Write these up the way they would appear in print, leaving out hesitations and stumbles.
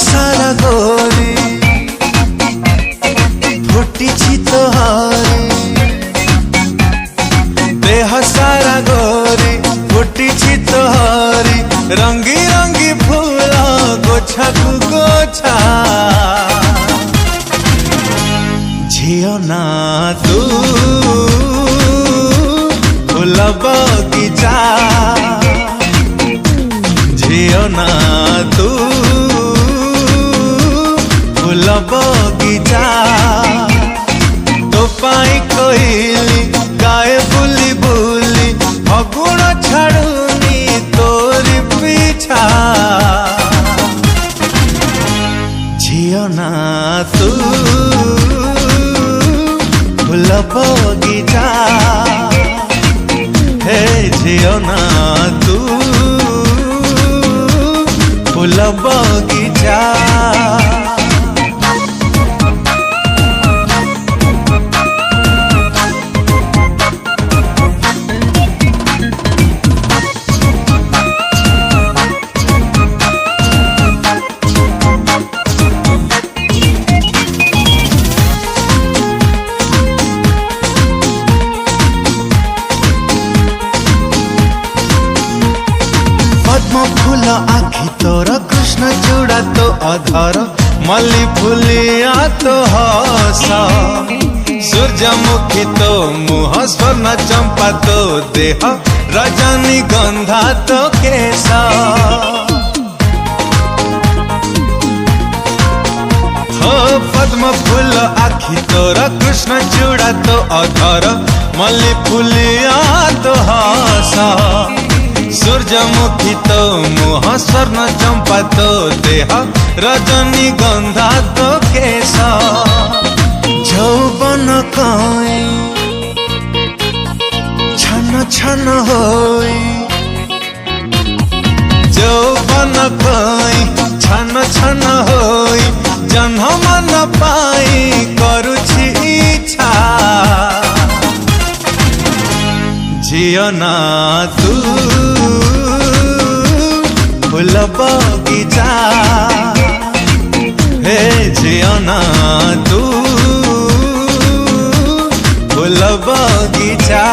सारा गोरी फुटी तोहारी देह सारा गोरी फुटी तोहारी रंगी रंगी फूल गोछा को गोछा झियो ना तू फूल बगीचा झियो ना तू फूल बगीचा तो पाई कहली गाए बुली बुली फगुण छाड़ुनी तोरी पीछा झियो ना तू फूल बगीचा हे झियो ना तू फूल बगीचा पद्म फूल आखि तोर कृष्ण चूड़ा तो अधर मल्ली फुलिया तो हस सूर्यमुखी तो मुह स्वर्ण चंपा तो देह रजनी गंधा तो केश हो पद्म फूल आखि तोर कृष्ण चूड़ा तो अधर मल्ली फुलिया तो हस सूर्यमुखी तो मुह स्वर्ण चंपा तो देह रजनी गंधा तो केश यौवन कई छन छन होई यौवन कई छन छन होई जन्म मन पाई करुछि इच्छा झियो ना तू फूल बगीचा हे झियो ना तू फूल बगीचा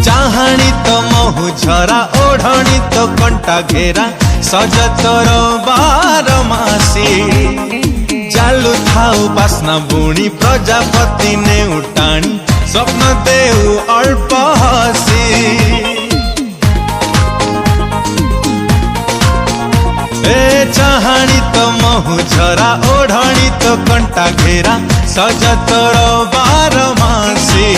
चाहाणी तो महु झरा ओढ़णी तो कंटा घेरा सज तोर बार मासी चालू थाऊ बासना बुणी प्रजापति ने उठाणी स्वप्न देऊ अल्प हसी ए चाहाणी तो महु झरा ओढ़णी तो कंटा घेरा सज तोर बार मासी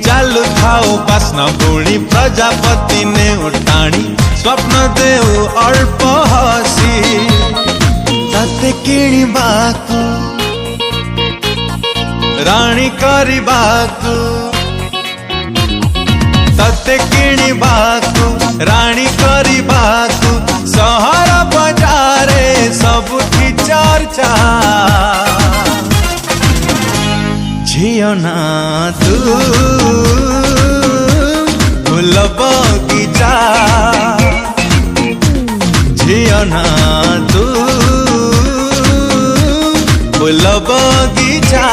चालू थाऊ बासना बुणी प्रजापति ने उठाणी स्वप्न देऊ अल्प हसी तते किणिबाकु राणी करिबाकु तते किणिबाकु राणी करिबाकु सहर बजारे सबुठी चर्चा झियो ना तू फूल बगीचा झियो ना तू फूल बगीचा।